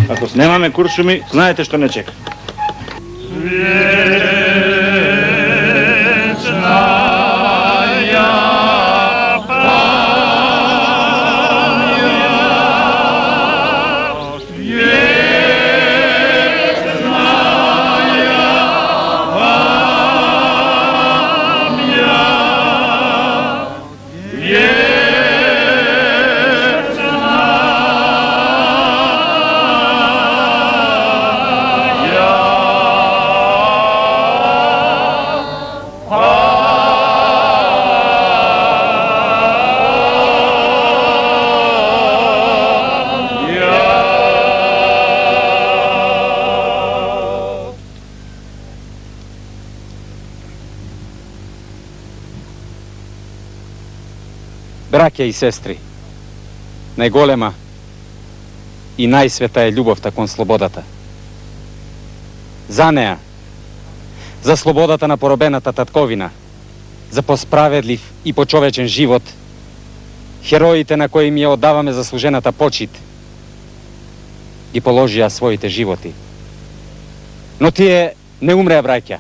Ako snemame kuršumi, znajete što ne čeka. Браќа и сестри, најголема и најсвета е љубовта кон слободата. За неа, за слободата на поробената татковина, за посправедлив и почовечен живот, хероите на кои ми ја оддаваме заслужената почит, ги положија своите животи. Но тие не умреа, браќа.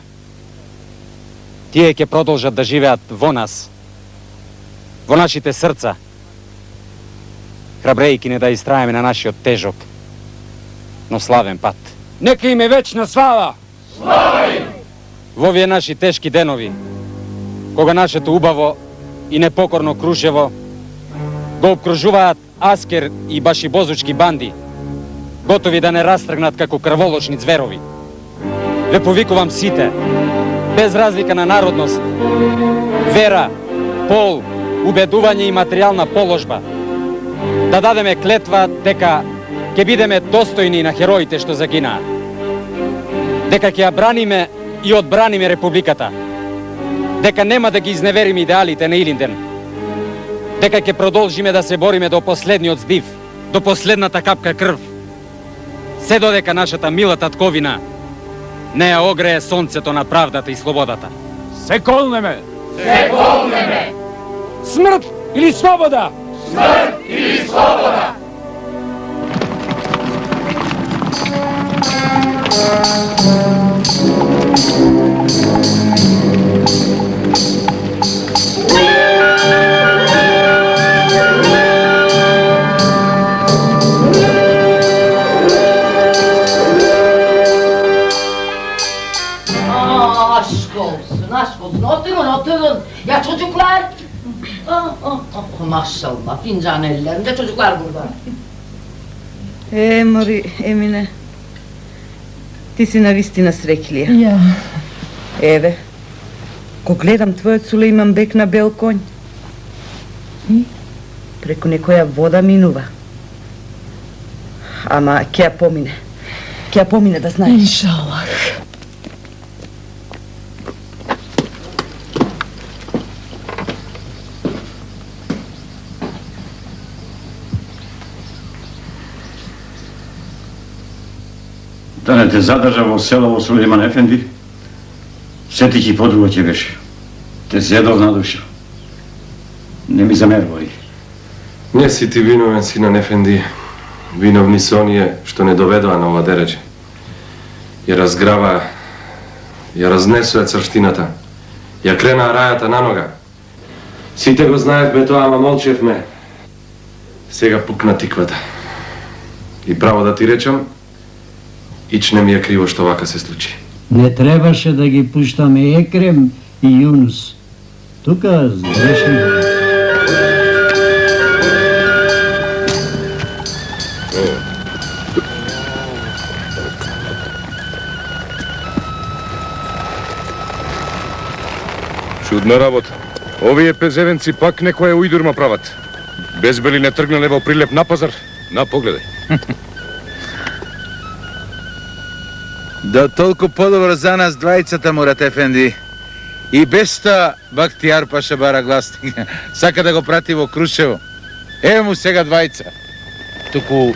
Тие ќе продолжат да живеат во нас, во нашите срца, храбрејки не да истраеме на нашиот тежок, но славен пат. Нека им е вечна слава! Слава им! Во овие наши тешки денови, кога нашето убаво и непокорно Крушево го обкружуваат аскер и башибозучки банди, готови да не растргнат како крволочни зверови, ве повикувам сите, без разлика на народност, вера, пол, убедување и материјална положба, да дадеме клетва дека ќе бидеме достојни на хероите што загинаа, дека ќе ја браниме и одбраниме Републиката, дека нема да ги изневериме идеалите на Илинден, дека ќе продолжиме да се бориме до последниот здив, до последната капка крв, се додека нашата мила татковина не ја огрее сонцето на правдата и слободата. Се колнеме! Се колнеме! Смрт или слобода? Смрт или слобода? Aşk olsun, oturun. Ya çocuklar! Maşallah, fincan ellerinde çocuklar burada. Мори, Емине, ти си навистина среќлија. Ја. Еве, кога гледам твојот Сулејман бек на бел конј, преку некоја вода минува. Ама ќе ја помине да знаеш. Иншаллах. Да не те задржа во селово Сулејман Ефенди, сети ќе подруго ќе беше. Те зедов на душа. Не ми замерувај. Не си ти виновен, синан Ефенди. Виновни се оние што не доведоа на ова дереđe. Ја разграва, ја разнесоа црштината, ја кренаа рајата на нога. Сите го знаевме тоа, ама молчевме. Сега пукна тиквата. И право да ти речам, ич не ми е криво што вака се случи. Не требаше да ги пуштаме Екрем и Јунус. Тука сгрешни. Чудна работа. Овие пезевенци пак некоја ујдурма прават. Безбели не тргнале во прилеп на пазар. На погледај. Да толку подобро за нас двајцата, Мурат Ефенди. И без тоа Бахтијар Паша бара гласник. Сака да го прати во Крушево. Еве му сега двајца. Туку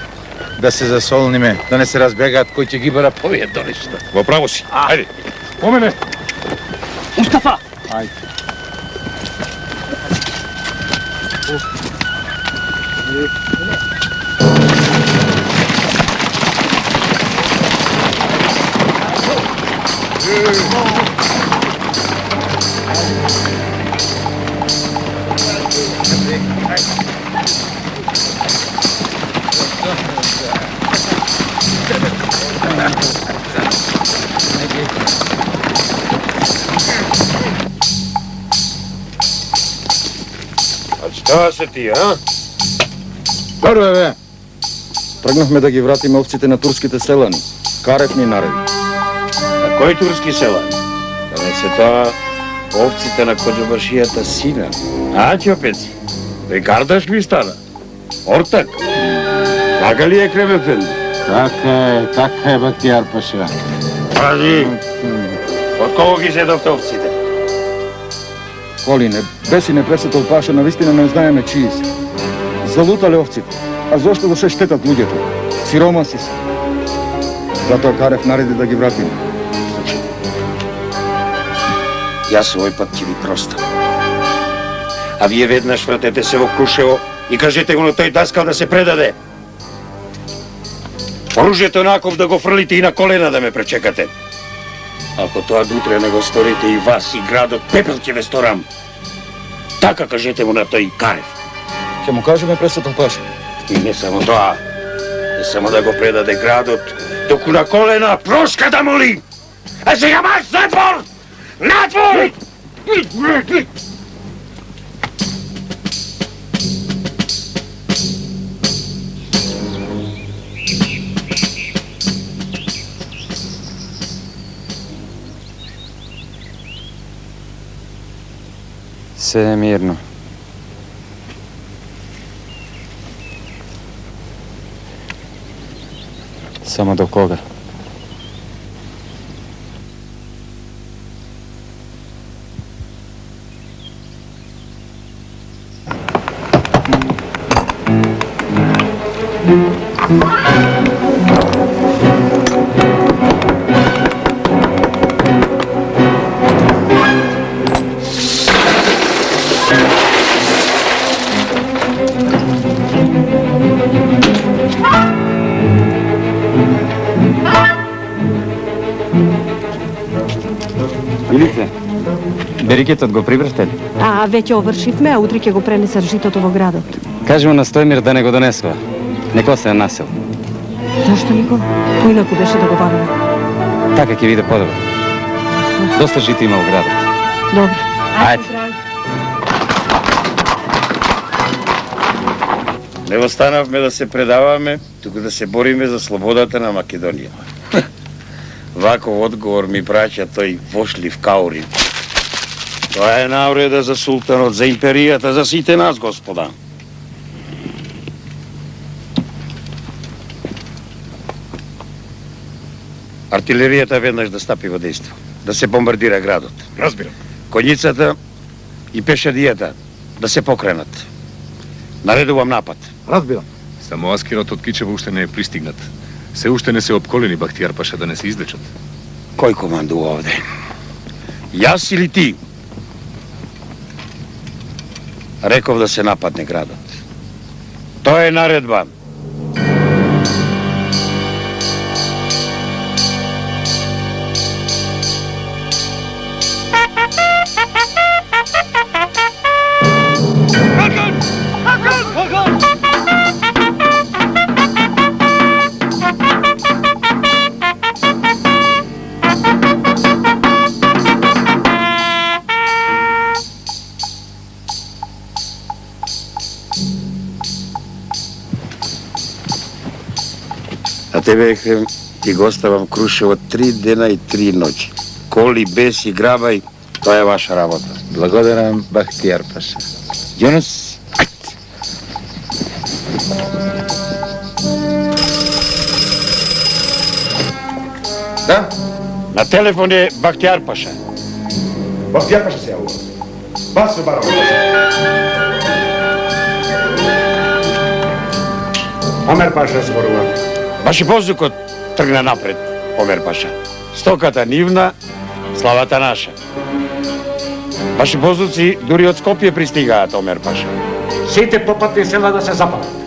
да се засолниме, да не се разбегаат кој ќе ги бара повие до нешто. Во право си. Ајде. Помене! Мустафа! Ајде. Šta се ти, а? Добро е, бе. Тръгнахме да ги вратим овците на турските селани. Карев ни нареди. На кои турски селани? Да не се тоа овците на коджабашијата сина. А, чопеци? Рикардаш ми стана? Ортак? Така ли е, Крем ефенди? Така е, Бахтияр паша. Пази! Од кого ги седовте овците? Колине, беси не пресетол паша, навистина не знаеме чии си. Залутале овците. А зошто да се штетат луѓето? Сиромаси се. Затоа Карев нареди да ги вратиме. Јас овој пат ќе ви простам. А вие веднаш вратете се во Крушево и кажете го на тој даскал да се предаде. Оружјето на Аков да го фрлите и на колена да ме пречекате. Ако тоа утре не го сторите и вас и градот, пепел ќе ве сторам. Така кажете му на тој Карев. Ќе му кажеме пресетол паша. И не само тоа, не само да го предаде градот, току на колена прошка да моли. А сега марш на двор! На двор! Се е мирно. Само до кога? Видите? Берикетот го привртели. Веќе овршивме, а утре ќе го пренесат житото во градот. Кажи му на Стојмир да не го донесува. Неко се насел. Зашто Нико? Поинаку беше договарано. Така ќе биде подобро. Доста жито има во градот. Добро. Ајде. Не останавме да се предаваме, туку да се бориме за слободата на Македонија. Ваков одговор ми праќа тој вошлив Каурин. Тоа е навреда за султанот, за империјата, за сите нас, господа. Артилеријата веднаш да стапи во дејство, да се бомбардира градот. Разбирам. Коњицата и пешадијата да се покренат. Наредувам напад. Разбирам. Само аскерот од Кичево уште не е пристигнат. Се уште не се обколени Бахтияр паша да не се излечат. Кој командува овде? Јас или ти? Реков да се нападне градот. Тоа е наредба. А тебе, Ехрем, ти го оставам Крушево 3 дена и 3 ноќи. Коли, бес и грабај, тоа е ваша работа. Благодарам, Бахтияр паша. Јунус, ајде. Да? На телефон е Бахтияр паша. Бахтияр паша се јавува. Бас се барам. Омер паша зборува. Баш и воздухот тргна напред, Омер паша. Стоката нивна, славата наша. Баш и воздуци дури од Скопје пристигаат, Омер паша. Сите попатни села да се запалат.